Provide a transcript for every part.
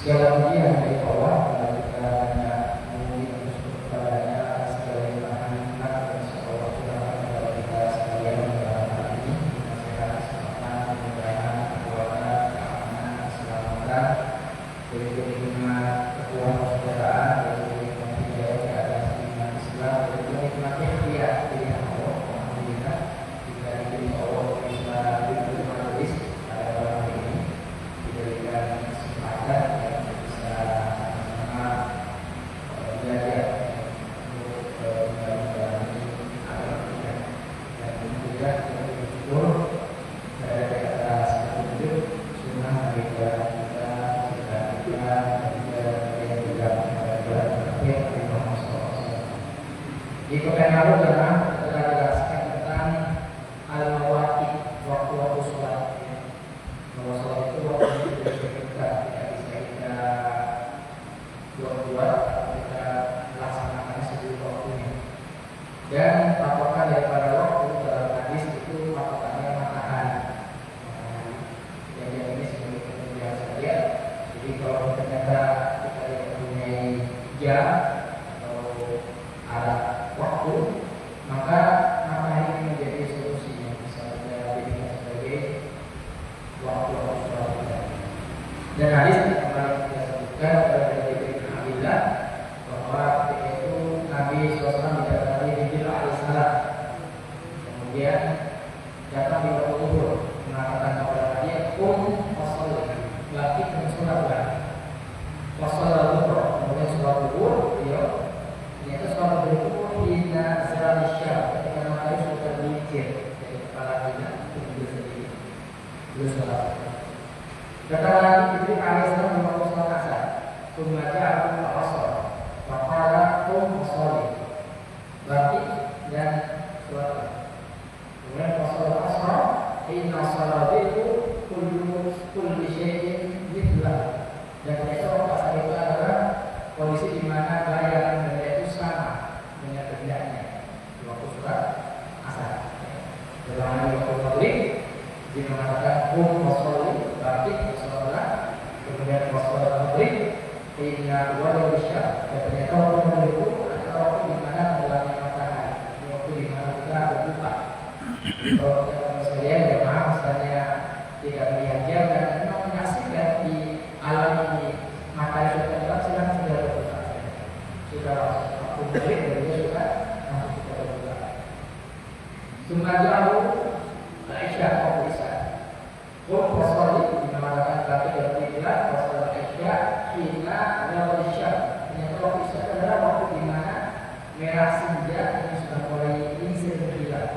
Segala puji yang dari Allah, kita hanya memuji dan bersyukur kepadanya segala limpahan nikmat dan Allah curahkan kepada kita sekalian dalam hal ini nasihat, kesempatan, kemudahan, kekuatan, keamanan, keselamatan, beri nikmat kekuatan persaudaraan, beri nikmat hidayah ke atas iman Islam, beri nikmat ikhtiar pilihan Allah. Alhamdulillah kita diberi Allah bisa diberi majelis pada malam ini, diberikan kesempatan di pekan lalu kita telah jelaskan tentang al-mawaqit, waktu-waktu sholat. Bahwa sholat itu waktunya tidak bisa kita buat-buat, kita laksanakan sebelum waktunya. Dan patokan daripada waktu dalam hadis itu patokannya matahari. Jadi ini sebagai kemudian saja. Jadi kalau ternyata kita mempunyai jam atau alat waktu, maka matahari ini menjadi solusi yang bisa kita jadikan sebagai waktu sholat kita. Dan hadis yang kemarin kita sebutkan dari Ibnu Abdillah bahwa ketika itu Nabi SAW didatangi Jibril alaihissalam, kemudian datang di waktu zuhur mengatakan kepada dia, wasol, laki dan sholatlah, wasol zuhur, kemudian sholat zuhur, ternyata sholat zuhur hina zalisya, ketika matahari sudah tergelincir dari kepala kita itu berdiri sendiri, beliau sholat. Datang lagi Jibril alaihissalam di waktu sholat asar, membaca al-asr, maqala wasoli, laki dan sholat. Kemudian sholat asar, inna sholat itu kulli syai'in mithlah. Dan ternyata asar itu adalah kondisi di mana bayangan benda itu sama dengan kerjanya di waktu sholat asar. Dalam waktu maghrib dia mengatakan wasoli, laki sholat, kemudian sholat maghrib inna wala isya. Dan ternyata waktu maghrib itu adalah waktu di mana tenggelamnya matahari, waktu di mana kita berbuka. Kalau kita sekalian jemaah misalnya tidak melihat jam dan memang menyaksikan di alam ini matahari sudah tenggelam, sedang sudah berbuka, sudah waktu maghrib dan dia sudah langsung kita berbuka. Semuanya Aisyah kau bisa wasoli dinamakan laki dan tidak wasol Aisyah hina wal isya. Ternyata waktu isya adalah waktu di mana merah senja ini sudah mulai menyisir menghilang.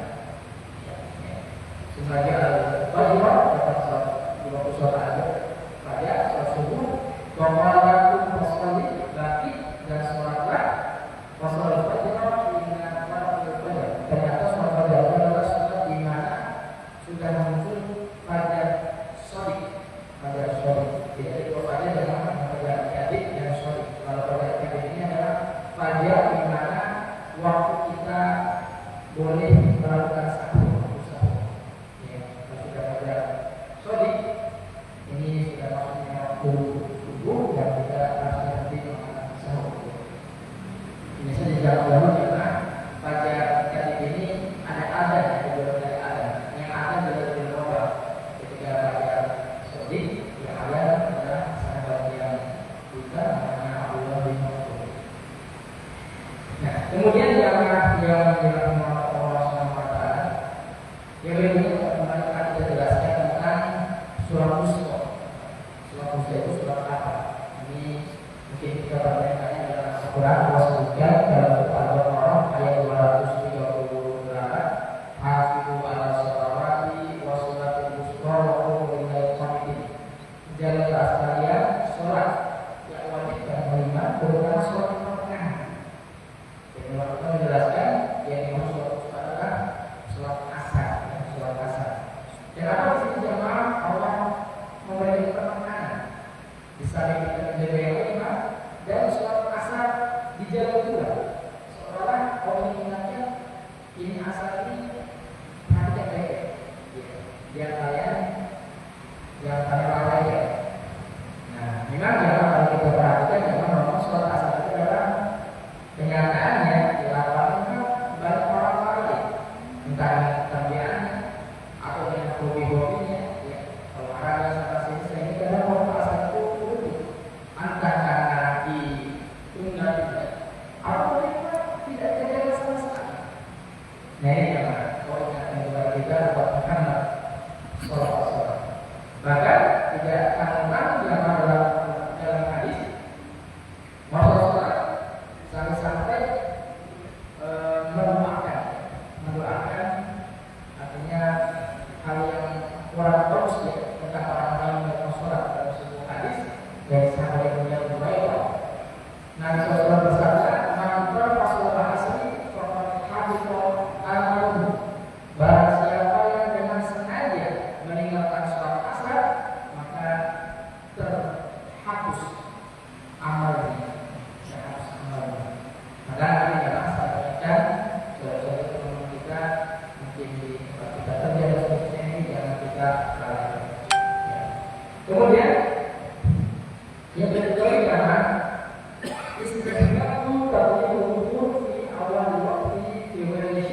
Sebagai al-fajr dapat sholat di waktu sholat pada sholat subuh, qawalakum wasoli laki dan sholatlah wasol fajr hina wal fajr. Ternyata sholat fajr adalah sholat di mana sudah muncul fajar sodik. Jadi kalau fajar adalah fajar adik dan sodik. Kalau fajar adik ini adalah fajar di mana waktu kita boleh melakukan sahur. Ya, kalau sudah fajar sodik, ini sudah maksudnya waktu subuh dan kita harus nanti melakukan sahur. Ini saja jangan dahulu karena fajar adik ini ada beberapa ada. Yang ada adalah beberapa ketika fajar sodik, yang ada adalah sahabat yang kita namanya Abdullah bin Mas'ud. Nah, kemudian yang dirahmati Allah SWT Nah ini apa? Kalau ingat kita buat Muhammad sholat. Bahkan tidak akan yang dalam hadis Rasulullah sampai mendoakan artinya hal yang kurang bagus ya tentang orang-orang yang melakukan sholat dalam sebuah hadis dari sahabat yang punya Hurairah. Nabi SAW bersabda, "Man sholat asri faqad habita amaluhu." Barang siapa yang dengan sengaja meninggalkan sholat asar, maka terhapus amalnya. Maka nanti dalam sahabatkan saudara-saudara teman kita mungkin di tempat kita kerja dan sebagainya ini jangan kita lalaikan. Ya. Kemudian yang kedua adalah istiqamatu tabi'ul fi awal waktu fi wajhi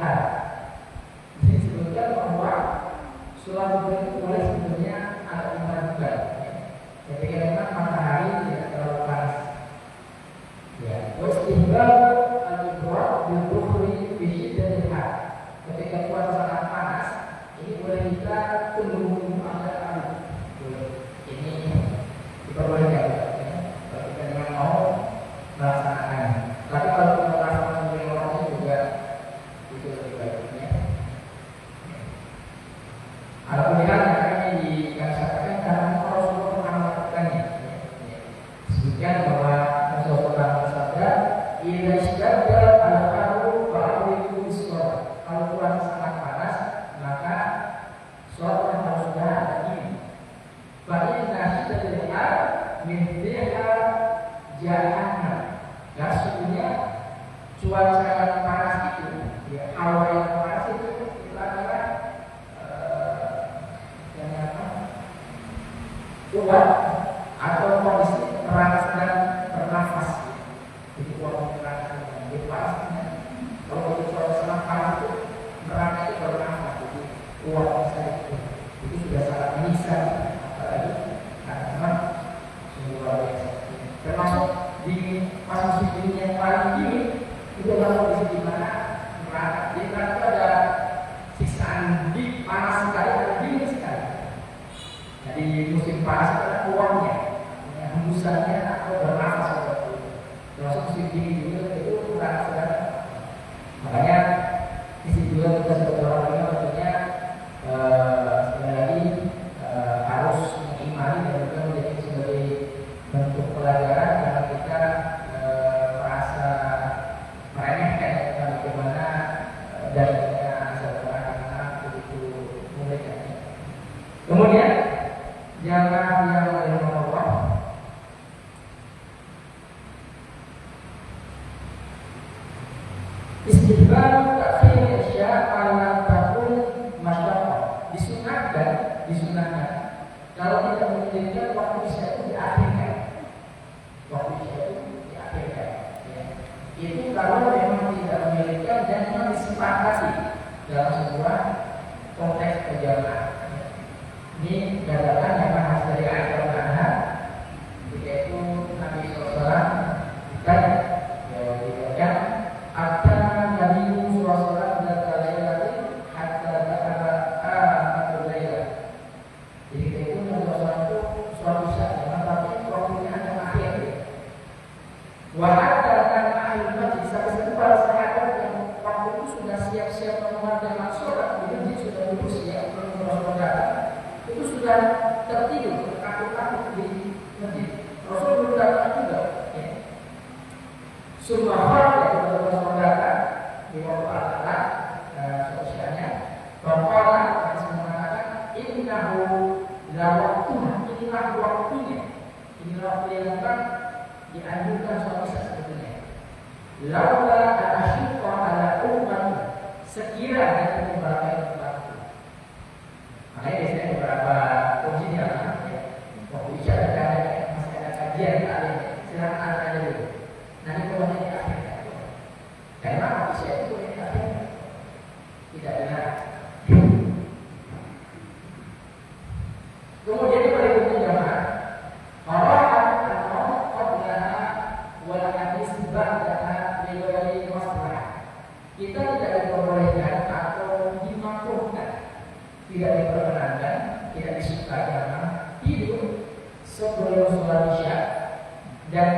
al. Ini disebutkan bahwa sholat zuhur itu boleh sebenarnya ada imam-imam. Ketika memang matahari tidak terlalu panas. Ya, wastihbab al-ibrad bil-bukhri fi syiddatil har. Ketika cuaca sangat panas, ini boleh kita tunggu agak lama. Ini diperbolehkan ya. Kalau kita memang mau melaksanakan. Tapi kalau kita melaksanakan dengan orangnya juga itu lebih baiknya. Alhamdulillah kami dikatakan karena Rasulullah pernah melakukannya. Sebutkan bahwa Rasulullah bersabda, "Idza ishtadda al-haru fa'ridu bis-shalah." Kalau cuaca sangat panas, maka sholat harus sudah ada ini. Fa inna shiddatal har min fiha jahannam. Dan sesungguhnya cuaca yang panas itu, ya, hawa yang panas itu adalah kuat atau kondisi panas dan bernafas. Jadi kuat neraka yang panasnya. Kalau itu cuaca sangat panas itu neraka itu bernafas. Jadi kuat sekali itu sudah sangat menyiksa. Apalagi karena memang sungguh luar biasa. Termasuk di masa suci yang paling tinggi itu adalah kondisi di mana neraka. Di neraka itu ada siksaan di panas sekali dan dingin sekali. Jadi musim panas itu ada uangnya, hembusannya atau bernafas seperti itu. Termasuk musim dingin juga itu neraka sedang. Makanya di situ juga kita sebagai orang Muslim tentunya sekali lagi harus mengimani dan juga menjadi sebagai bentuk pelajaran karena kita merasa meremehkan tentang bagaimana darinya seorang anak begitu mulia. Kemudian jangan yang Allah istighfar takhir isya ala takun masyaqqah. Disunahkan kalau kita menginginkan waktu isya itu diakhirkan. Waktu isya itu diakhirkan ya. Itu kalau memang tidak memiliki dan memang disepakati dalam sebuah konteks perjalanan. Ini berdasarkan yang bahas dari ayat Al-Quran. Ketika itu Nabi SAW ditanya, dikatakan, "Hatta Nabi SAW berkali-kali hatta berkata layla." Jadi ketika itu Nabi SAW itu suatu saat, tapi waktunya ada akhir. Wahada dan ahli masjid sampai satu para sahabat yang waktu itu sudah siap-siap mengumpulkan sholat, jadi sudah duduk siap menunggu Rasulullah datang. Itu sudah tertidur, takut-takut di masjid. Rasul belum datang juga. Ya. Semua orang yang Rasul datang di waktu al-Adhan, sosialnya, Bapak harus mengatakan, "Innahu la waktu, inilah waktunya." Inilah waktu yang akan dianjurkan suami sebetulnya. Laula asyqa ala ummah, sekiranya beberapa yang terbantu. Makanya biasanya beberapa ujian waktu isya ada masih ada kajian kali silahkan ada aja dulu. Nanti kalau di akhir karena waktu isya itu di akhir tidak benar. Kemudian yang berikutnya jamaah orang atau qablaha wal hadis ba'daha li ghairi maslahat. Kita tidak diperbolehkan sebelum sholat isya dan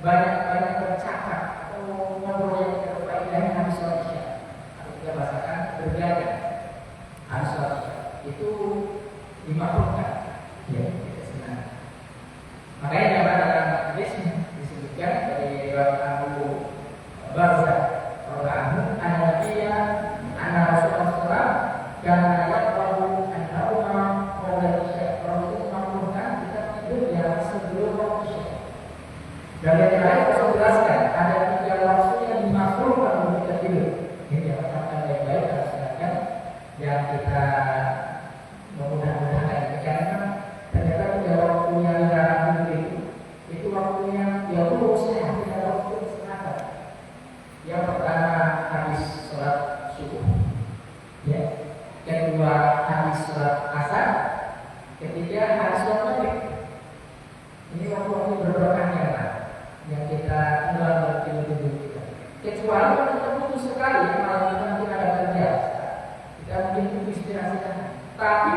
banyak-banyak bercakap atau ngobrol yang berfaedah habis sholat isya, atau kita bahasakan bergaya habis sholat isya, itu dimakruhkan, ya, tidak senang. Makanya dalam hadis disebutkan dari riwayat Abu Barzah radhiyallahu anhu, anna Rasulullah karena yaqrabu an-nawma qabla isya, kalau itu memakruhkan kita tidur di atas sebelum waktu isya. Dan yang lain Rasul jelaskan ada 3 waktu yang dimakruhkan untuk kita tidur. Ini yang pertama baik-baik harus silakan yang kita mudah-mudahan karena ternyata 3 waktu yang dilarang itu waktunya ya sehat, tidak ada waktu istirahat. Yang pertama habis sholat subuh, ya. Kedua habis sholat asar, ketiga habis sholat maghrib. Ini waktu-waktu berberkahnya yang kita tinggal bertidur kita. Kecuali kalau kita butuh sekali, malam kita mungkin ada kerja, kita mungkin butuh istirahat. Tapi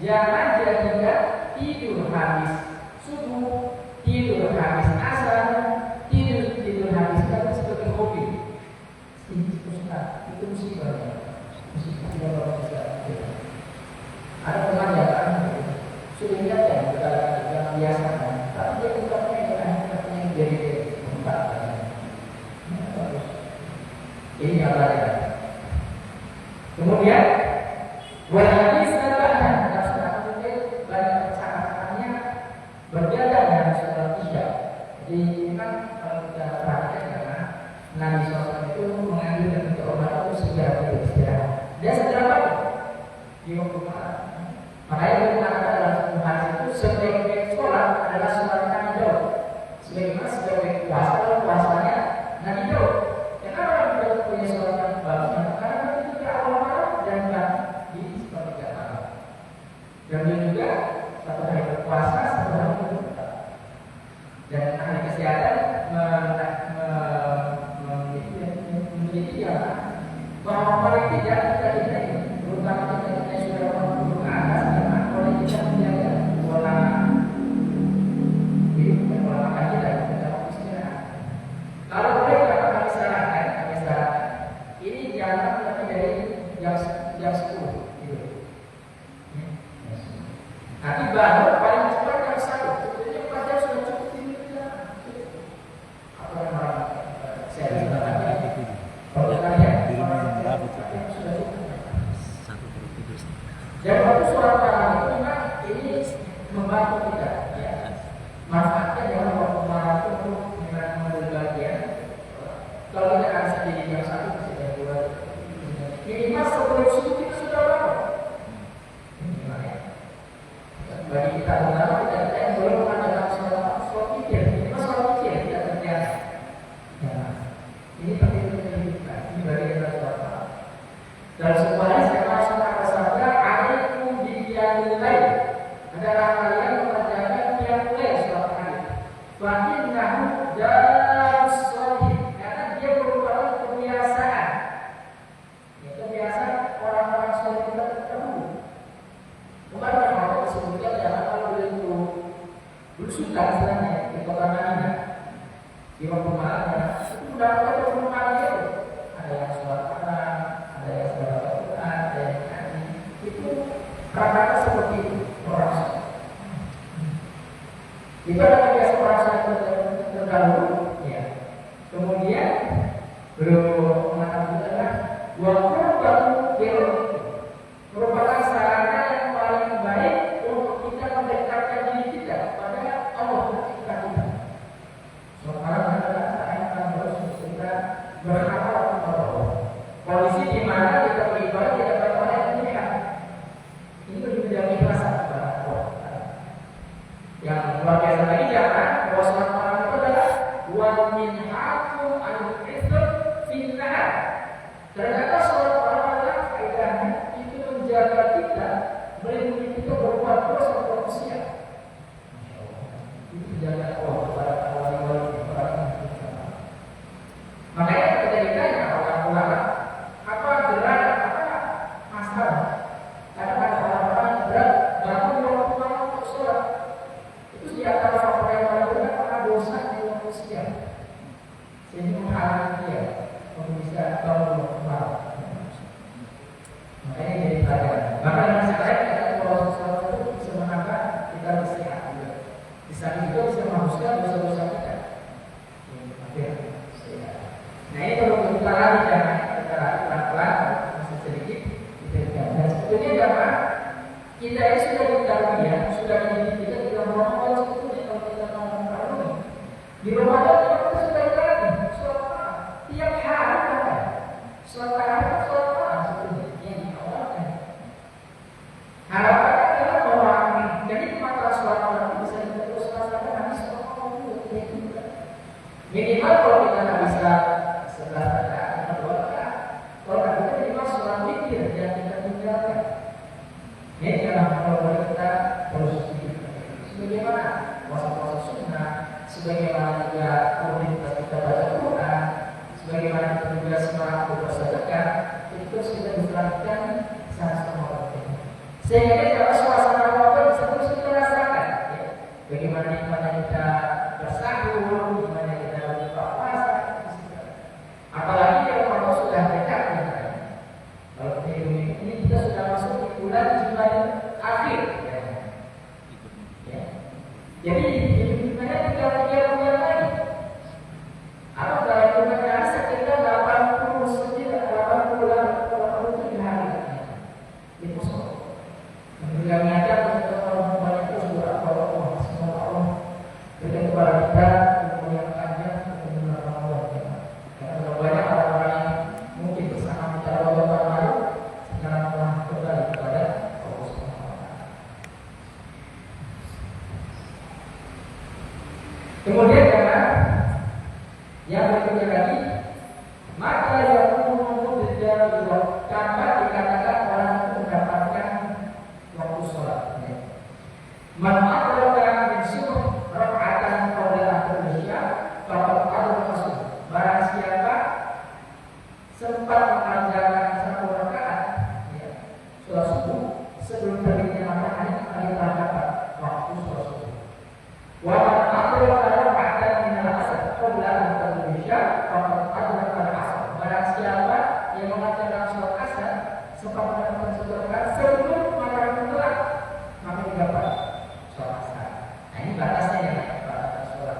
jangan jadikan tidur habis subuh, tidur habis asar, tidur habis kita sebagai hobi. Ini susah, itu musibah. Tidak bisa. Ada teman yang sudah lihat ya, yang biasa kan, tapi dia tempatnya jadi tempat. Ini yang lain. Kemudian wajib sebabnya dalam surat mungkin banyak percakapannya berbeda dengan surat isya. Jadi memang kalau kita perhatikan karena Nabi SAW itu mengambil dan obat itu segera beristirahat. Dia segera bangun di waktu malam. Makanya kita katakan dalam satu hadis itu sebaik-baik sholat adalah sholat Nabi Daud. Sebagaimana sebaik-baik puasa kalau puasanya Nabi Daud. Kenapa Nabi Daud punya sholat yang bagus? Karena itu tidak awal malam dan di sepertiga malam. Dan dia juga satu hari berpuasa, satu hari berbuka. Dan ahli kesehatan meneliti bahwa paling tidak kita ini, terutama kita sudah mampu ke atas, karena kalau kita menjaga pola hidup dan pola makan kita istirahat. Kalau boleh kami sarankan, ini jangan lebih dari jam 10 gitu. Nanti baru paling cepat jam 1. Sebetulnya 4 jam sudah cukup tidur kita. Apa yang saya bilang tadi? Kalau kalian sudah cukup. Dan waktu sholat malam itu memang ini membantu kita, ya. Manfaatnya dalam waktu malam itu untuk mengambil bagian. Kalau kita akan sendiri jam 1 bisa jam 2. Minimal sebelum subuh kita sudah bangun. Bagi kita ulama kita yang belum mengadakan sholat pikir, minimal sholat pikir tidak terjadi. Ini penting untuk kita. Ini bagian dari sholat malam. Dalam sebuah hadis yang masuk kata sabda, "Alaikum biqiyamil lail." Adalah kalian mengerjakan qiyamul lail sholat malam. Fa innahu darus shalihin, karena dia merupakan kebiasaan. Ya, kebiasaan orang-orang saleh kita terdahulu. Kemarin kalau disebutkan jangan kalau itu berusukan istilahnya di kota Madinah di waktu malam itu sudah ada rumah itu, ada yang sholat malam, ada yang sholat Quran, ada yang ngaji. Itu rata-rata seperti itu orang. Itu adalah kebiasaan orang terdahulu, ya. Kemudian belum mengatakan waktu baru merupakan sarana yang paling baik untuk kita mendekatkan diri kita kepada Allah Pencipta kita. Sekarang adalah saat harus kita berharap kepada Allah. Kondisi di mana kita beribadah tidak dapat orang yang melihat. Ini berbeda ikhlas kepada Allah. Yang luar biasa lagi jangan bahwa sholat malam itu adalah wa min hakum al-fitr finnar. Ternyata sholat malam adalah faedahnya itu menjaga kita, melindungi kita berbuat dosa atau maksiat. Itu jaga Allah kepada wali-wali kepada kita. Makanya ketika ditanya orang ulama, apa gerak, apa masalah? Karena ada orang-orang yang berat bangun waktu malam untuk sholat. menghapuskan dosa-dosa kita. Nah ini perlu kita lagi jangan kita pelan-pelan masih sedikit kita. Dan sebetulnya jamaah kita ini sudah diketahui ya, sudah menjadi kita Ramadan sebetulnya kalau kita mau mengetahui di Ramadan kita sudah dikatakan sholat tiap hari kan, sholat sebetulnya yang diawalkan. Harapannya adalah bahwa jadi masalah sholat itu bisa kita terus rasakan habis sholat juga. Minimal kalau kita nggak bisa setelah kita berdoa, kalau nggak bisa minimal sholat witir yang kita tinggalkan. Ini adalah kalau kita terus sebagaimana puasa-puasa sunnah, sebagaimana juga rutinitas kita baca Quran, sebagaimana kita juga semangat bersedekah, itu terus kita berlakukan sama-sama. Sehingga dalam suasana Ramadan bisa terus kita rasakan, ya. Bagaimana nikmatnya kita bersahur, bagaimana kita berbuka puasa, apalagi kalau Ramadan sudah dekat, ya. Kalau ini kita sudah masuk di bulan Jumat akhir, ya. Ya. Jadi hitungannya tinggal 3 bulan lagi. Atau dalam hitungannya sekitar 87 hari. Itu semua. Yang nyata kita kalau banyak terus doa Allah, semoga Allah berikan kepada kita umur yang panjang untuk bulan Ramadan. Karena banyak orang-orang yang mungkin bersama kita Ramadan lalu sekarang telah kembali kepada Allah Subhanahu wa taala. Kemudian yang berikutnya lagi, maka yang karena dikatakan orang itu mendapatkan waktu sholat. Man adraka min subuh raka'atan qabla akhir isya faqad adraka subuh. Barang siapa sempat mengerjakan 1 rakaat sholat subuh sebelum terbitnya matahari, dia telah dapat waktu sholat subuh. Wa man adraka raka'atan min al-asr qabla akhir isya faqad adraka al-asr. Barang siapa yang mengerjakan sholat asar sempat mendapatkan 1 rakaat sebelum matahari tenggelam, maka dia dapat sholat asar. Nah ini batasnya ya, batas sholat.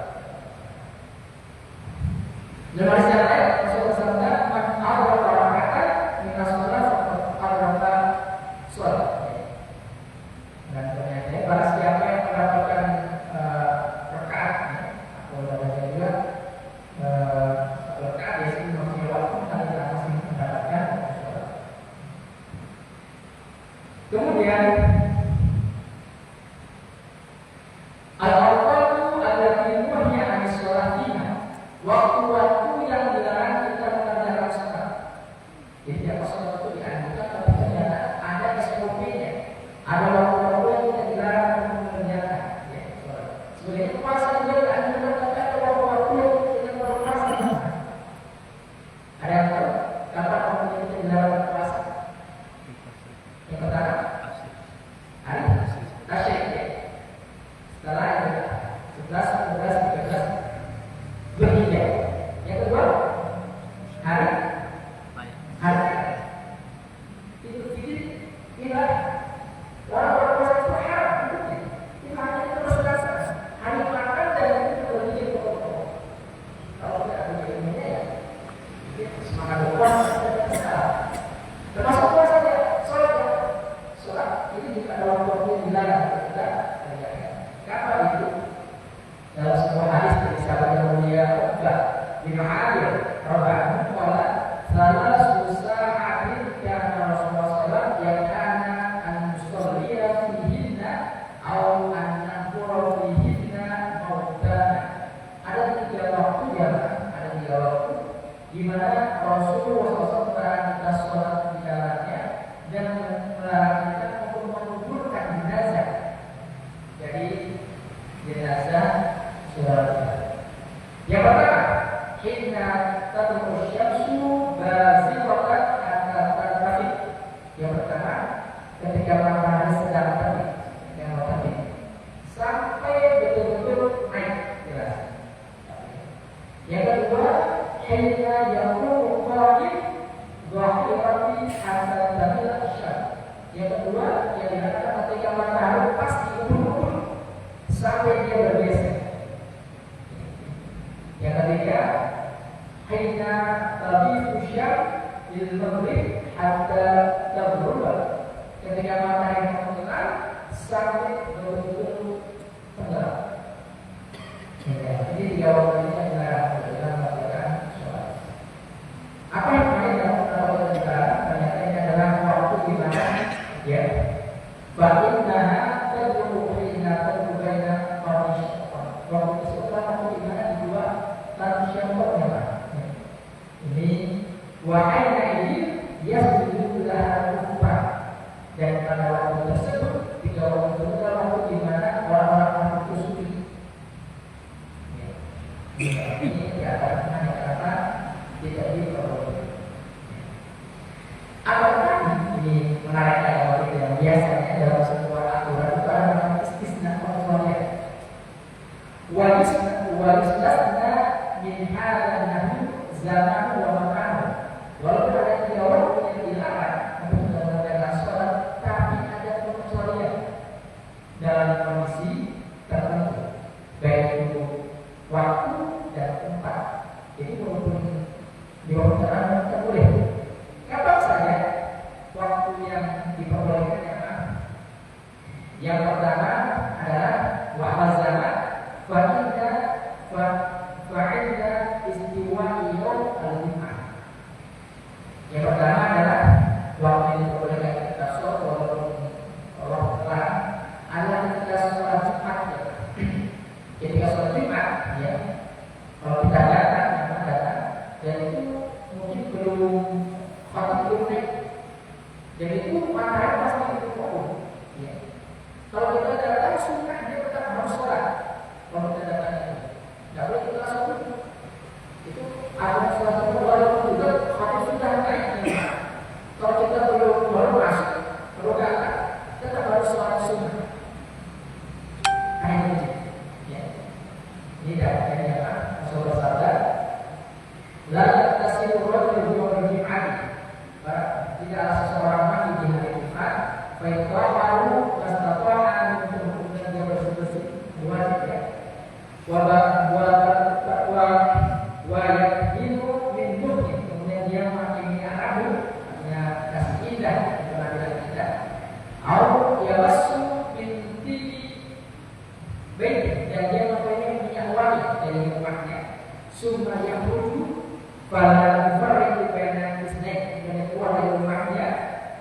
Dalam hadis yang lain, Rasulullah SAW man adraka raka'atan min as-shalah faqad adraka sholat. Dan ternyata barang siapa yang mendapatkan rakaat, atau namanya juga rakaat ya sih maksudnya waktu tadi masih mendapatkan sholat. Kemudian al-awqatu allati nuhiya 'anis sholatiha, waktu-waktu yang dilarang kita mengerjakan sholat. Jadi apa sholat itu dianjurkan, tapi ternyata ada SOP-nya. Ada waktu-waktu yang kita dilarang untuk mengerjakan ya, sholat. Sebenarnya puasa juga dianjurkan, tapi ada waktu-waktu yang kita berpuasa. Ada yang tahu kapan waktu kita dilarang berpuasa? Yang pertama hari Asyik ya. Setelah itu 11, 12, 13 Zulhijjah. Yang kedua hari Idul Fitri. Inilah orang berpuasa itu haram. Ini hanya terus rasa hari makan dan itu berpikir pokok. Kalau tidak ada ilmunya ya semangat berpuasa termasuk puasanya sholat ini juga ada waktu yang dilarang kita kerjakan. Kapan itu? Dalam sebuah hadis dari sahabat yang mulia Uqbah bin Amir radhiyallahu anhu, salah sa'atin kana Rasulullah sallallahu yang kana an-musalliya fihinna aw an-nahura fihinna mautana. Ada 3 waktu ya, ada 3 waktu di mana Rasulullah SAW melarang kita sholat di dalamnya dan melarang kita untuk menguburkan jenazah. Jadi jenazah sholat. Yang pertama, hina tatlu'u syamsu bazighatan hatta tartafi. Yang pertama, ketika matahari sedang terbit, sampai betul-betul naik jelas. Yang kedua, hina yaqulu qa'im dhahirati hatta tamila asy-syams. Yang kedua, yang dikatakan ketika matahari pas di ujung sampai dia bergeser. hina tabi'u syam il maghrib hatta taghrub. Ketika matahari terbenam sampai betul-betul tenggelam. Jadi tiga waktu ini adalah melakukan sholat. Apa yang kita lakukan sekarang? Ternyata ini adalah waktu di mana ya, bagaimana terbuka terbuka waktu tersebut waktu di mana dua manusia bernyata. Ini wahai ini dia sudah lupa. Dan pada waktu tersebut, tiga waktu itu adalah waktu di mana orang-orang itu suci. Ini diatas hanya karena tidak diperbolehkan. Apakah ini menarik waktu yang biasanya dalam sebuah aturan itu adalah istisna pengecualian. Walistasna min hadzal nahi zaman wa makan. Walaupun ada tiga waktu yang dilarang untuk melakukan sholat, tapi ada pengecualian dalam kondisi tertentu, baik itu waktu dan tempat. Jadi walaupun di waktu tertentu tidak boleh. Kapan saja waktu yang diperbolehkan yang mana? Yang pertama adalah wahal zaman fa'inda istiwa'i yaum al-jum'ah. Yang pertama adalah waktu yang diperbolehkan kita sholat walaupun Allah telah adalah ketika sholat Jumat. Ketika sholat Jumat, ya, kalau kita datang, dan itu mungkin belum belum naik, dan itu matahari pasti itu fokus. Ya. Kalau kita datang sunnah dia tetap harus sholat. Kalau kita datang itu, tidak boleh kita sholat. Itu ada salah satu walaupun juga hadis sudah naik. Kalau kita baru masuk, baru datang, tetap harus sholat sunnah. Ini ya. Ini dari apa? Rasulullah sabda, la tasiru rajul yawm al-jum'ah. Tidaklah seseorang mandi di hari Jumat, baik baru mastata'a untuk kemudian dia bersih-bersih wajib ya. Wa yahidu min mudhin, kemudian dia memakai minyak rambut, artinya kasih indah, penampilan indah. Au yamassu min tibi baik, dan dia memakai minyak wangi dari rumahnya. Summa yakhruju fala yufarriqu baina isnain, dan keluar dari rumahnya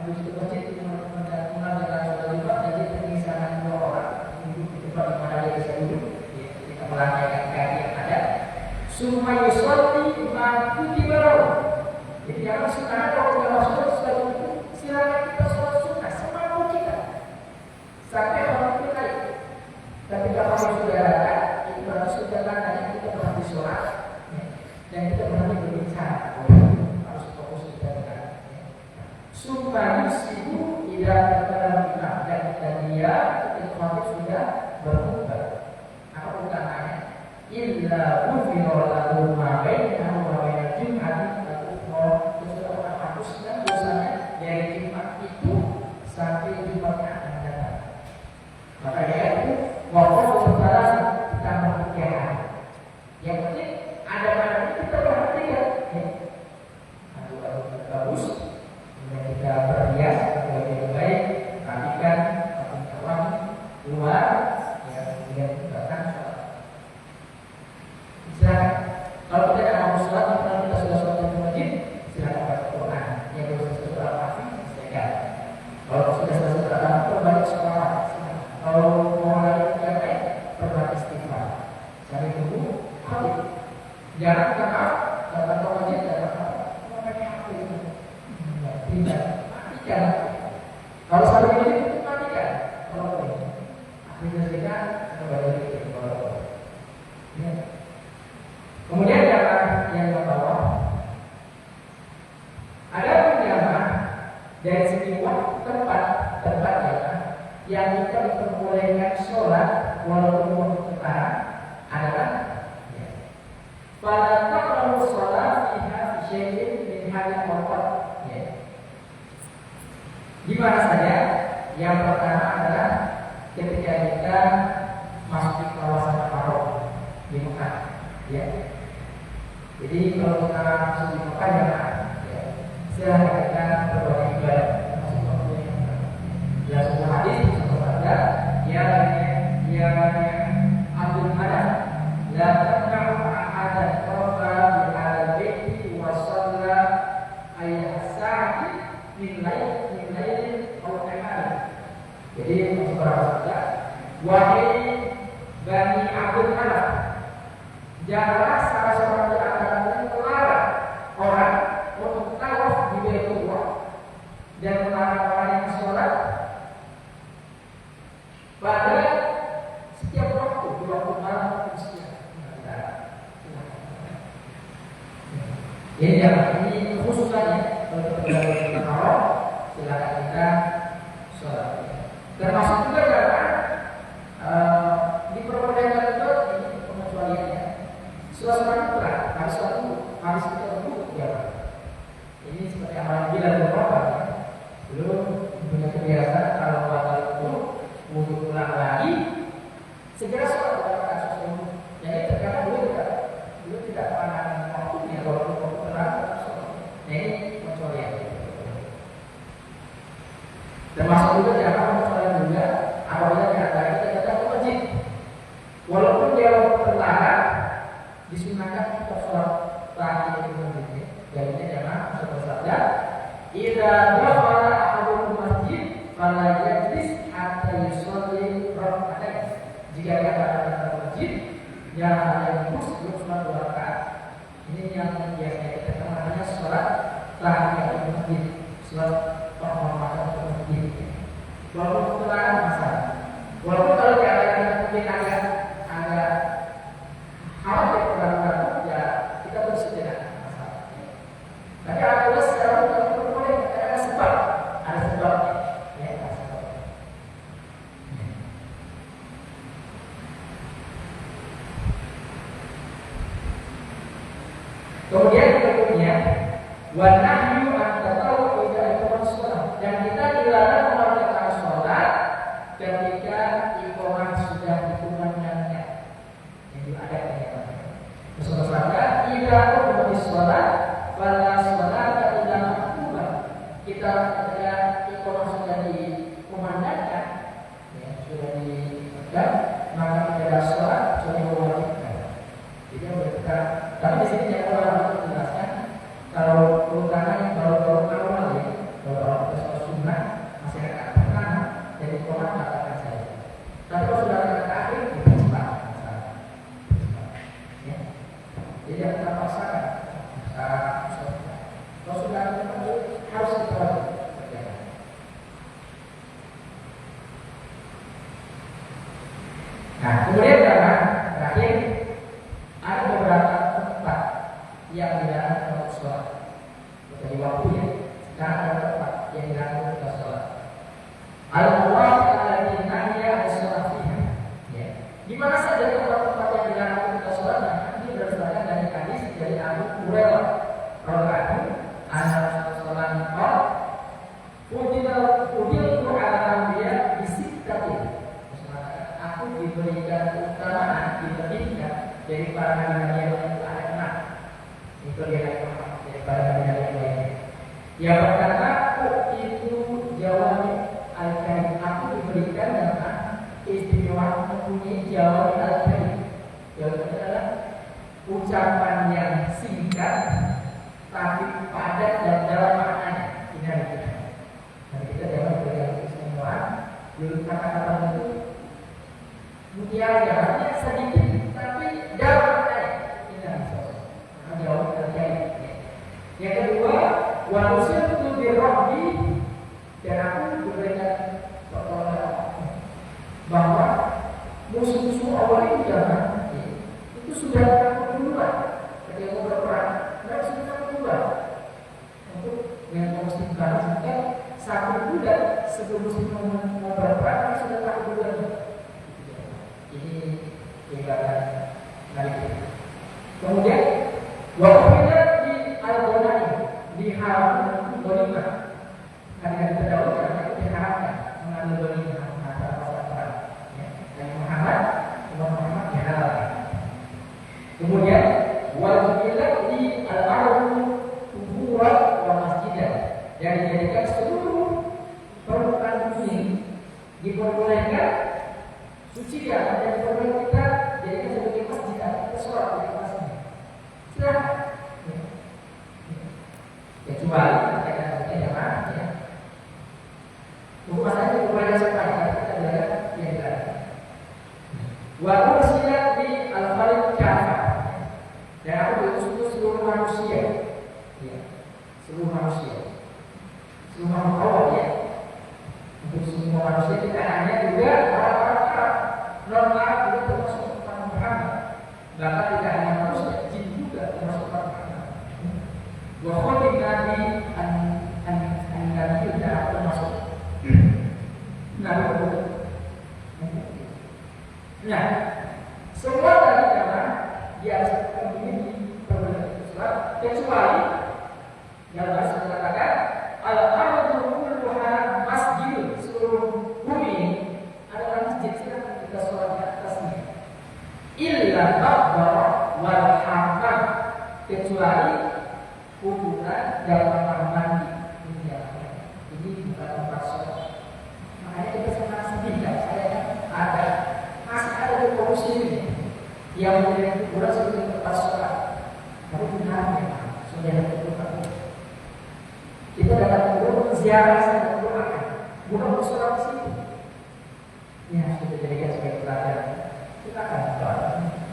menuju ke masjid untuk mengerjakan sholat Jumat, dan dia pergi sana dua orang duduk di tempat di mana dia bisa duduk ketika melangkahkan kaki yang ada. Summa yusolli ma kutiba lahu. Jadi jangan sunnah kalau kita sholat sudah itu silakan kita sholat sunnah semampu kita sampai orang itu naik. Tapi kalau sudah ada, itu berarti sudah tandanya kita berhenti sholat dan kita berhenti berbicara. Harus fokus kita dengan summa yusibu ila katalamina, dan dia ketika sudah berubah. Apa utamanya? Illa ghufira lahu ma bainahu wa bainal jum'ati al-ukhra. Sudah Allah hapuskan dosanya dari Jumat itu sampai Jumat yang akan datang. Maka dia itu waqaf berbalas ditambah 3 hari. Yang penting ada mana kita perhatikan. Bagus. Kemudian kita berhias lebih baik, rapikan, pakai wangi, keluar, ya, kemudian datang sholat. Silakan. Kalau kita tidak mau sholat, kalau kita sudah sholat di masjid, silakan baca Quran. Yang belum sudah rapi, silakan. Kalau sudah selesai Quran, berbalik sholat. Kalau mau lagi yang lain, berbalik istighfar. Sampai tunggu, khatib. Jangan kakak, datang ke masjid, datang ke tidak, matikan. Kalau sampai ini itu matikan. Kalau boleh, aplikasikan kembali ke bawah. Ya. Kemudian yang bawah ada penjamaah dari segi waktu tempat yang kita diperbolehkan sholat walaupun waktu utara adalah pada taqrabu sholat fiha syai'in min hadhihi al-awqat. Di mana saja? Yang pertama adalah ketika kita masuk di kawasan Haram di Mekah, ya. Jadi kalau kita masuk di Mekah ya, silahkan kita berbagai ibadah masuk waktu yang dalam sebuah hadis bersabda, ya Abdul Hadan la tamna'u ahadan qawfa bi al-baiti wa shalla ayat sa'ati min lailin aw nahar. Jadi masuk bersabda, wahai Bani Abdul Hadan, janganlah salah seorang di antara kalian melarang orang untuk tawaf di Baitullah dan melarang orang yang sholat pada setiap waktu, di waktu malam maupun siang. Ini khususannya untuk kita haram, silakan kita sholat. Termasuk juga jangan diperbolehkan juga ini pengecualiannya. Suasana berat, harus kita duduk ya. Ini seperti amalan bila beberapa ya. Belum punya kebiasaan kalau batal itu wudhu ulang lagi, segera sholat pada sesuatu. Jadi terkadang dulu tidak pandang waktunya kalau waktu terang sholat. Nah ini pengecualian. Termasuk juga jangan pengecualian juga apabila di antara kita datang ke masjid, walaupun dia terlarang, disunahkan untuk sholat tahiyat masjid. Jadinya jangan bersabda, "Idza dakhala ahadukum masjid fala yajlis hatta yusalli rak'atain." Jika dia datang ke masjid, jangan ada yang duduk sebelum sholat 2 rakaat. Ini yang biasanya kita kenal namanya sholat tahiyat masjid, sholat penghormatan untuk masjid. Walaupun terlarang masalah. Walaupun kalau di antara kita mungkin agak khawatir terlalu ya kita bersedia masalah. Tapi apabila secara umum boleh ada sebabnya, ya ada sebab. Kemudian berikutnya, wanahyu antatau ida iqamah sholat, dan kita dilarang mengerjakan sholat ketika iqamah sudah dikumandangkan. Yang ada Rasulullah tidak berhenti sholat, pada sholat tidak makbul. Kita ketika iqamah sudah dikumandangkan, ya, sudah dipegang, maka tidak ada sholat sudah diwajibkan. Jadi berkata, tapi di sini jangan orang menjelaskan kalau terutama yang baru-baru awal ya, baru-baru sholat sunnah masyarakat pertama jadi iqamah katakan saya. Tapi kalau sudah ke akhir kita cepat. Jadi yang kita paksakan kalau sudah harus kita kerjakan. Nah, kemudian terakhir ada beberapa tempat yang dilarang untuk sholat. Jadi waktunya sekarang ada tempat yang dilarang untuk sholat. Al-Allah alladzi nahya as-sholat fiha. Ya. Di mana saja tempat-tempat yang dilarang untuk sholat, ini berdasarkan dari hadis dari Abu Hurairah radhiyallahu anhu sallallahu udilku ala anbiya bisittatin. Aku diberikan keutamaan, diberikan dari para nabi yang ada 6. Itu dia dari para nabi yang lainnya. Yang pertama, itu jawab al-karim. Aku diberikan dengan istimewa mempunyai jawab al-karim. Jawabannya adalah ucapan yang singkat tapi padat dan dalam maknanya. Ini hari kita. Dan kita jangan berikan keistimewaan. Dulu kata-kata itu mutiara artinya sedikit tapi dalam maknanya. Ini hari kita. Jawab al-karim. Yang kedua, wa nusirtu birrahmi, dan aku diberikan pertolongan bahwa musuh-musuh awal itu jangan itu sudah takut duluan ketika mau berperang. Mereka sudah takut duluan untuk yang muslim sampai satu bulan sebelum muslim mau berperang mereka sudah takut duluan. Ini ibadah dari kita. Kemudian waktunya di al-Ghani di haram ghanimah. Hari-hari terdahulu karena itu diharapkan mengambil ghanimah antara orang-orang. Yang Muhammad dihalalkan. Kemudian wajibnya di dan dijadikan seluruh permukaan bumi diperbolehkan suci ya, dan diperbolehkan kita jadikan sebagai masjid atau kita sholat di atasnya. Silahkan. Kecuali kita jamaah ya. Bukan saja kepada sepanjang kita belajar yang lain. Wa ursilat bi al-khalq kafa. Dan aku diutus untuk seluruh manusia. Ya. Seluruh manusia. Seluruh makhluk ya. Untuk semua manusia tidak hanya juga orang-orang Arab. Non-Arab juga termasuk orang Muhammad. Bahkan tidak hanya manusia, jin juga termasuk orang Muhammad. Wa khatim nabi an-nabi juga termasuk nabi. Nah, semua tadi karena di atas bumi diperbolehkan sholat kecuali yang harus mengatakan al-ardu kulluha masjid, seluruh bumi adalah masjid, silakan kita sholat di atasnya. Illa qabr wal hammam, kecuali kuburan dan kamar mandi. Ini bukan tempat sholat. Makanya kita senang sedih kan, saya ada masih ada di korupsi ini yang menjadi kuburan sebagai tempat sholat. Tapi benar memang sudah ada kuburan. Kita dapat kubur ziarah saja, doakan, bukan bersolat di situ. Ya sudah dijadikan sebagai pelajaran. Kita akan doa.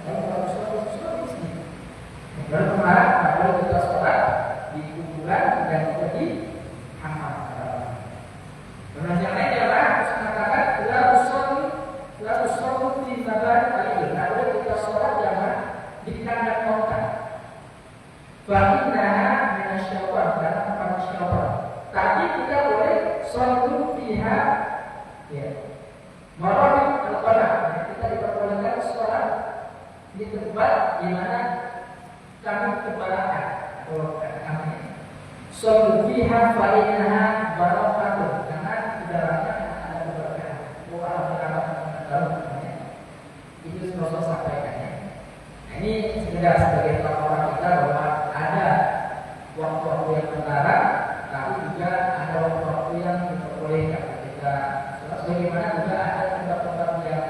Kalau kita bersolat di sini. Lalu kemarin kalau kita sholat di kuburan dan juga di hammam. Kemudian yang lain adalah harus mengatakan la usolli di tabar alil. Kalau kita sholat jangan di kandang unta. Fa'innaha minasyaitan, karena tempat syaitan. Tapi kita boleh sholat fiha ya. Marabit al-qadam. Kita diperbolehkan sholat di tempat di mana kami kepalakan atau kami sholat fiha fa'innaha barakatun, karena di dalamnya ada keberkahan. Itu Rasul sampaikannya. Nah, ini sekedar sebagai pemaparan kita bahwa ada waktu-waktu yang terlarang, tapi juga ada waktu-waktu yang diperbolehkan ketika sholat. Sebagaimana juga ada tempat-tempat yang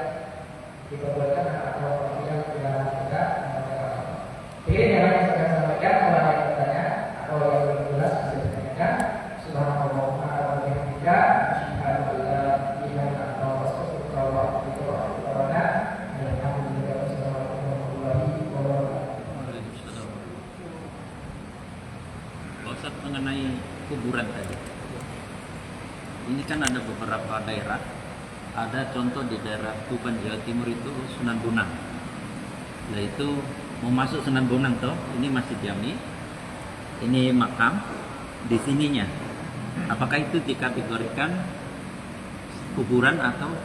diperbolehkan atau waktu yang tidak kita membaca. Jadi yang saya sampaikan, kalau ada yang bertanya atau yang belum jelas bisa ditanyakan. Subhanallah wa bihamdika, asyhadu an la ilaha illa anta, astaghfiruka wa atubu ilaik. Mengenai kuburan tadi, ini kan ada beberapa daerah, ada contoh di daerah Tuban Jawa Timur itu Sunan Bonang, yaitu mau masuk Sunan Bonang toh, ini Masjid Jami, ini makam di sininya. Apakah itu dikategorikan kuburan atau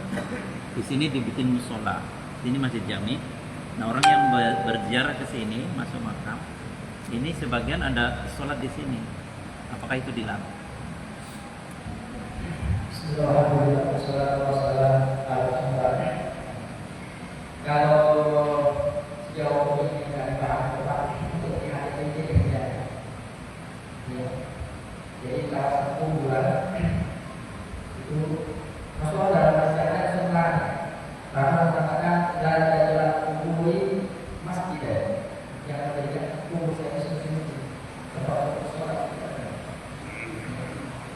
di sini dibikin musola? Ini Masjid Jami. Nah, orang yang berziarah ke sini masuk makam, ini sebagian ada sholat di sini. Apakah itu dilarang? Kalau sejauh ini dari para ulama untuk dihadiri ini terjadi. Jadi salah satu bulan itu masuk dalam masyarakat sebenarnya, karena mengatakan jalan kuburi masjid yang menjadikan kubur saya sendiri tempat sholat.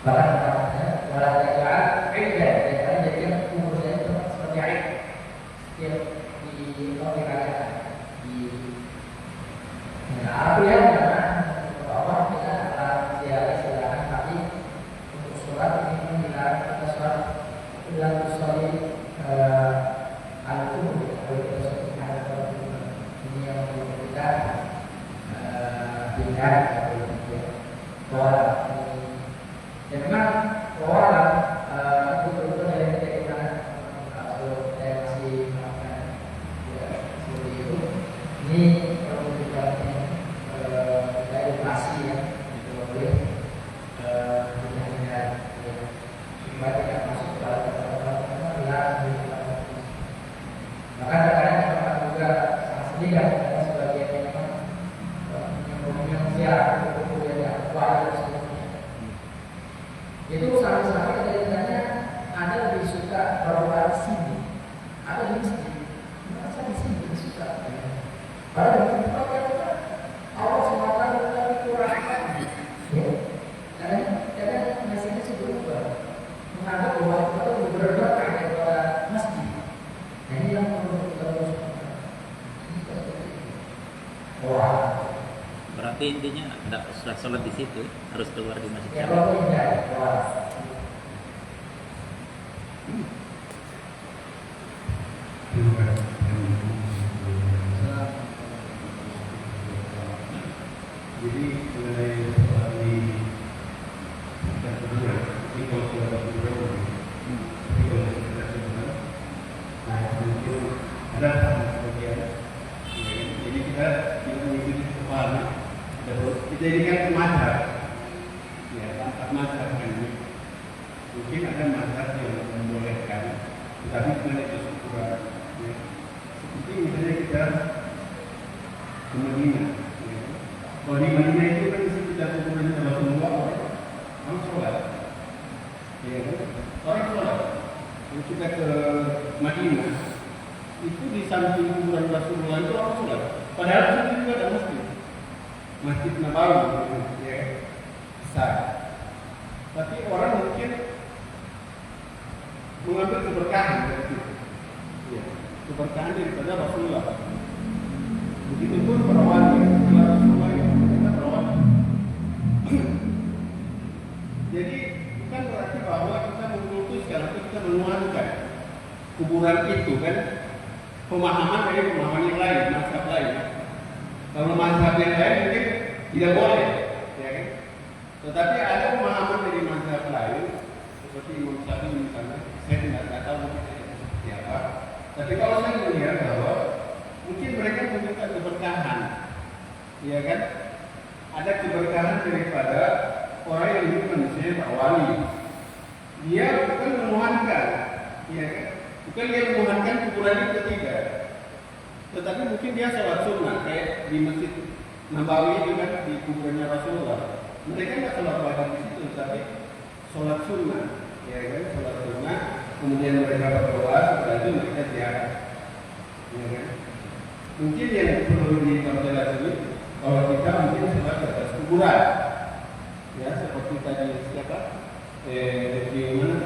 Bahkan katanya walau tajal ibadah, dan jadikan kubur saya tempat seperti air yang di Amerika di Arab ya, karena bahwa kita ziarah silakan, tapi untuk sholat ini pun dilarang kita sholat dalam sholat al-kubur. Kalau kita sholat al-kubur ini yang kita pindah bahwa dan memang orang itu betul dari keterangan kalau saya masih melakukan seperti itu, ini perlu kita edukasi ya, itu boleh kita supaya tidak masuk ke dalam tempat-tempat yang bahkan kadang-kadang tempat juga sangat sedih kan, karena sebagian yang ziarah kubu yang kuat dan sebagainya. Itu sampai-sampai kadang-kadangnya ada lebih suka berdoa di sini, ada di masjid. Masa di sini lebih suka? Padahal di tempat yang Allah SWT lebih kurangkan. Ya, kadang-kadang nasihatnya sih berubah, menganggap bahwa kita lebih berdoa daripada masjid. Nah ini yang perlu kita urus. Wah. Berarti intinya tidak usah sholat di situ, harus keluar di masjid. Ya kalau tidak, wah. Jadi mengenai soal di kedua, ini kalau sudah kedua, ini kalau sudah kedua, nah mungkin ada bagian. Jadi kita mengikuti kepala, kita jadikan mazhab, ya empat mazhab ini. Mungkin ada mazhab yang membolehkan, tetapi sebenarnya itu kurang. Ya. Seperti misalnya kita ke Madinah. Kalau di Madinah itu kan di situ tidak kuburan Rasulullah, orang sholat, ya kan? Orang sholat. Kalau kita ke Madinah, itu di samping kuburan Rasulullah itu orang sholat. Padahal di situ juga ada masjid Nabawi, ya, besar. Tapi orang mungkin mengambil keberkahan dari situ, ya, keberkahan daripada Rasulullah. Begitupun para wali, setelah Rasulullah kita para wali. Jadi bukan berarti bahwa kita memutuskan atau kita menuankan kuburan itu kan pemahaman dari pemahaman yang lain, mazhab lain. Kalau mazhab yang lain mungkin tidak boleh, ya kan? Tetapi ada pemahaman dari mazhab lain seperti Imam Syafi'i misalnya, saya tidak tahu seperti apa. Tapi kalau saya melihat bahwa mungkin mereka meminta keberkahan, ya kan? Ada keberkahan daripada orang yang hidup manusia Pak Wali. Dia bukan menuhankan, ya kan? Bukan dia menuhankan kuburan itu tidak. Tetapi mungkin dia sholat sunnah kayak di masjid Nabawi itu kan di kuburannya Rasulullah. Mereka nggak sholat wajib di situ, tapi sholat sunnah, ya kan? Sholat sunnah. Kemudian mereka berdoa, setelah itu mereka ziarah, ya kan? Mungkin yang perlu diperjelas ini, kalau kita mungkin sholat di atas kuburan, ya seperti tadi siapa? Di mana?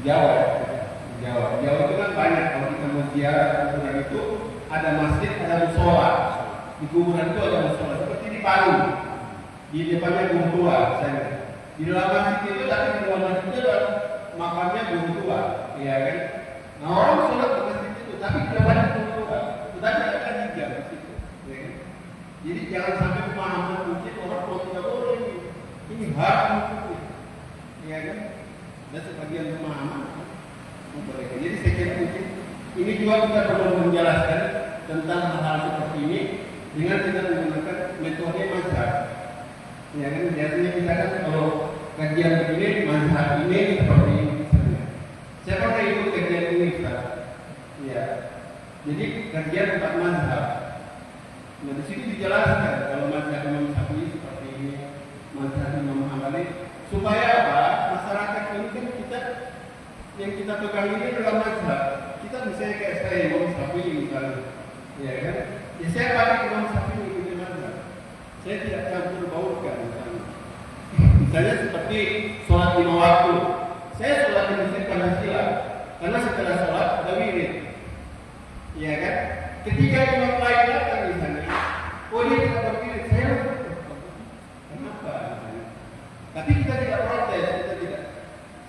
Jawa itu kan banyak. Kalau kita mau ziarah kuburan itu ada masjid, ada musola. Di kuburan itu ada musola seperti di Palu, di depannya Gunung Tua. Di dalam masjid itu, tapi di dalam masjid itu ada makamnya Gunung Tua, ya kan? Nah orang sholat di masjid itu, tapi di depannya Gunung Tua. Tetapi ada hijab di situ, ya kan? Jadi jangan sampai pemahaman mungkin orang kalau tidak boleh ini hak mungkin, ya kan? Dan sebagian pemahaman membolehkan. Jadi saya kira mungkin ini juga kita perlu menjelaskan tentang hal-hal seperti ini dengan kita menggunakan metode mazhab. Ya kan biasanya kita kan kalau kajian begini mazhab ini seperti ini misalnya. Saya pernah ikut kajian ini Ustaz. Ya. Jadi kajian empat mazhab. Nah di sini dijelaskan kalau mazhab Imam Syafi'i seperti ini, mazhab Imam Hambali, supaya apa? Masyarakat ini kan kita yang kita pegang ini adalah mazhab. Kita misalnya kayak saya Imam Syafi'i misalnya, ya kan? Ya saya pakai Imam Syafi'i itu mazhab. Saya tidak campur baurkan misalnya. Misalnya seperti sholat 5 waktu. Saya sholat di masjid Pancasila karena setelah sholat ada wirid, ya kan? Ketika imam lain datang misalnya, oh dia tidak berwirid, saya kenapa? Misalnya. Tapi kita tidak protes, kita tidak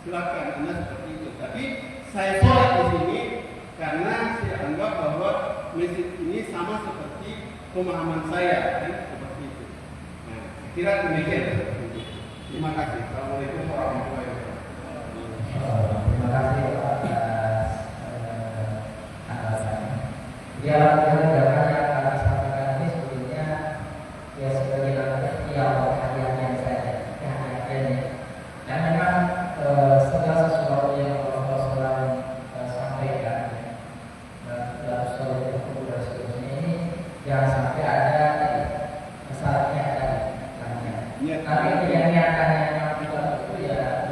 silakan anda seperti itu. Tapi saya sholat di sini karena saya anggap bahwa masjid ini sama seperti pemahaman saya, kan? Seperti itu. Nah, kira demikian. Terima kasih. Assalamualaikum warahmatullahi wabarakatuh. Terima kasih atas alasannya. Ya, gambarnya kami sampaikan ini sebetulnya ya sebagai langkah yang saya ini. Dan memang segala sesuatu yang Allah SAW sampaikan dalam surah Al-Qur'an dan seterusnya ini jangan sampai ada syaratnya tadi. Tapi yang nyatanya itu ya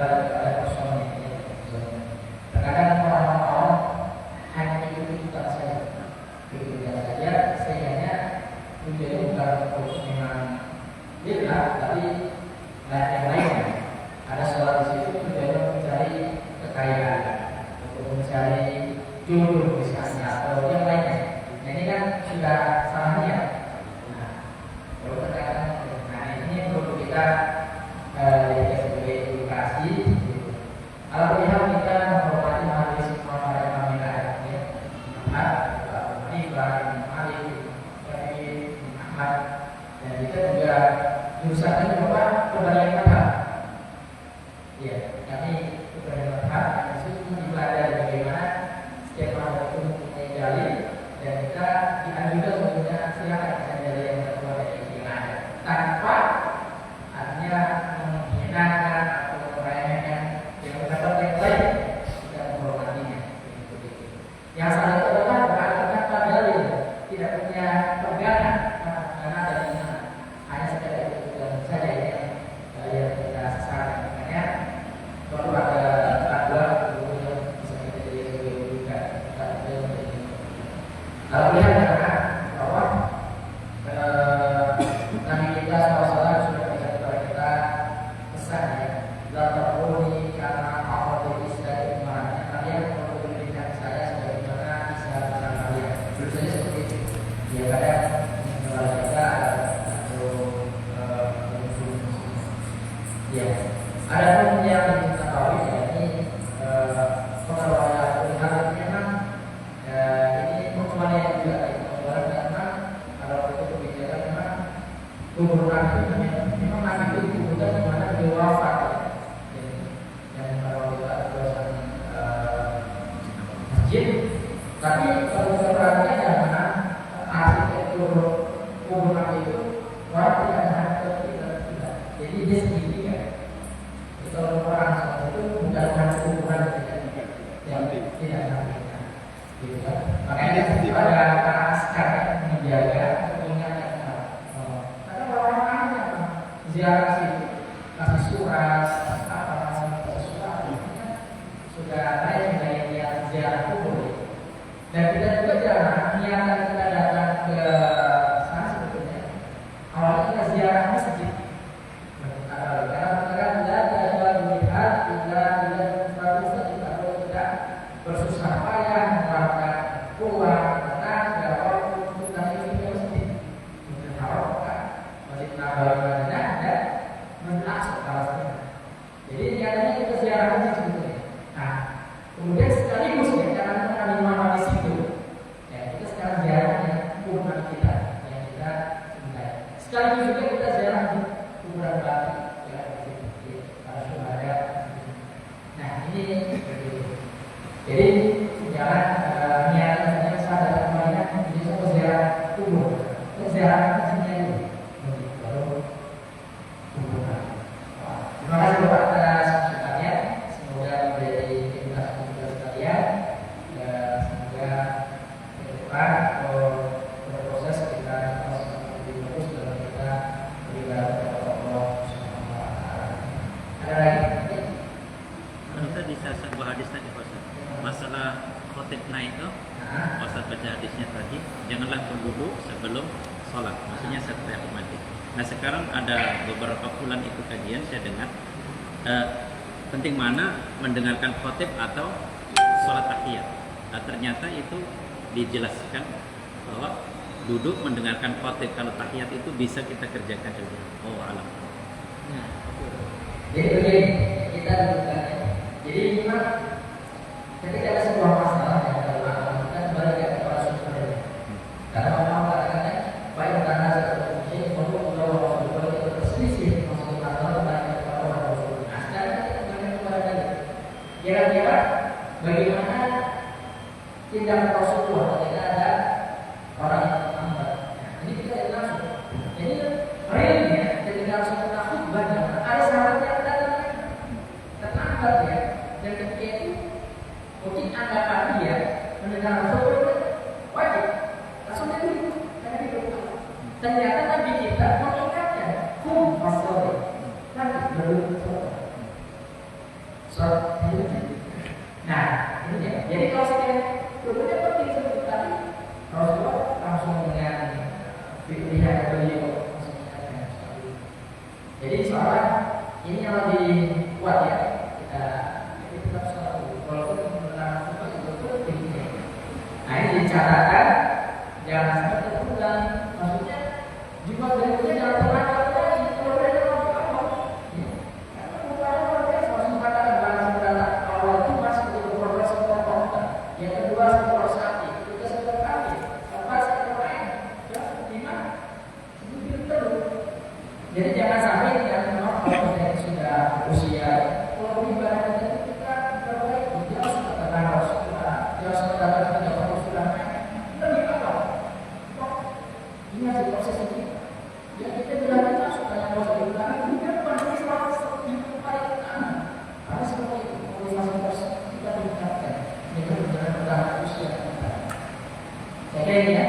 Alhamdulillah kita menghormati majelis para imam ya. Imam Malik, Syafi'i, Ahmad, dan kita juga jurusannya bahwa perbandingan mazhab. Ya, kami perbandingan mazhab itu dipelajari bagaimana setiap mazhab itu mempunyai dalil dan kita dianjurkan tentunya silakan kita dalil yang terkuat dari yang ada tanpa artinya menghinakan atau meremehkan yang pendapat yang lain, kita menghormatinya. Yang salah itu adalah berada tanpa dalil, tidak punya pegangan karena dalilnya hanya sekedar itu saja yang kita sesalkan. Makanya perlu ada takwa yang bisa kita juga. Kalau lihat bahwa Nabi kita SAW sudah berikan kepada kita pesan ya, dalam terpenuhi karena Allah dari Israel imannya kalian perlu berikan saya sebagaimana Isa bersama kalian. Tentu saja seperti itu. Dia kadang mengenal kita atau ya. Ada pun yang kita tahu ya ini pengelola pilihan memang ini pengelolaan juga karena kalau itu kebijakan memang kuburan itu memang Nabi itu kuburan di mana dia wafat ya. Dan kalau kita tulisan masjid, tapi kalau kita perhatikan jangan arsitektur kuburan itu wafat tidak ada tidak. Jadi dia sendiri kan. Kalau orang itu bukan hanya kuburan yang tidak sampaikan, gitu kan? Makanya ada para askar yang menjaga mengingatkan karena orang-orang yang ziarah situ kasih surat sesuatu sudah ada yang niat ziarah kubur dan kita juga jangan niatan kita datang ke sana sebetulnya awalnya kita ziarah masjid bersusah payah mengeluarkan uang, tenaga, waktu untuk nanti ke masjid, mengharapkan masjid Nabawi dan menaksa Palestina. Jadi niatnya kita ziarah masjid sebetulnya. Nah, kemudian sekaligus ya jangan mengambil mana di situ. Ya kita sekarang ziarahnya kuburan kita yang kita cintai. Sekaligus juga kita ziarah kuburan Batu ya di para syuhada. Nah ini jadi jangan niatnya sadar kembalinya jadi semua ziarah kubur, ziarah masjidnya itu baru kuburan. Terima kasih Bapak atas perhatian. Semoga menjadi edukasi untuk sekalian dan semoga ke depan atau berproses kita lebih bagus dalam kita beribadah kepada Allah Subhanahu wa Ta'ala. Ada lagi? Tadi saya sebuah hadis tadi masalah khotibna itu, Ustaz baca hadisnya tadi, janganlah berduduk sebelum sholat, maksudnya setelah mati. Nah sekarang ada beberapa bulan itu kajian saya dengar penting mana mendengarkan khotib atau sholat tahiyat. Nah, ternyata itu dijelaskan bahwa duduk mendengarkan khotib, kalau tahiyat itu bisa kita kerjakan juga. Oh alam. Nah, jadi begini kita dudukkannya. Jadi memang ketika ada sebuah masalah yang terlalu kita kembali kepada sumbernya. Karena orang mengatakannya baik karena satu fungsi maupun kalau itu berselisih maksud masalah tentang kepada orang tersebut. Nah sekarang kita kembali kepada tadi. Kira-kira bagaimana tindakan Rasulullah ketika ada orang yang terlambat. Nah, ini kita lihat langsung. Jadi realnya ketika Rasulullah khutbah ada sahabat yang datang terlambat ya. Dan ketika itu mungkin anggapan dia mendengar Rasul wajib langsung dia duduk karena dia duduk. Ternyata Nabi kita mengingatkan fasol nanti berduduk sholat duduk. Nah ini dia. Jadi kalau sekalian duduknya penting seperti tadi Rasulullah langsung dengan pilihan beliau langsung mengingatkan. Jadi soalnya ini yang lebih kuat ya kita tetap sholat dulu. Walaupun nah ini dicatatkan jangan sampai terpulang. Maksudnya jumlah berikutnya jangan terlalu lagi. Kalau ada apa-apa, karena bukannya luar biasa. Maksudnya katakan bahasa jangan sampai yang memang kalau kita itu sudah usia, kalau ibadah kita perbaiki, dia harus katakan Rasulullah, dia harus katakan kita Rasulullah, lebih awal. Ini hasil proses kita. Ya kita bilang kita supaya kalau saya bilang ini kan bukan ini salah satu yang terbaik karena seperti itu motivasi proses kita meningkatkan dengan berjalan pertahanan usia kita. Saya kira ini ya.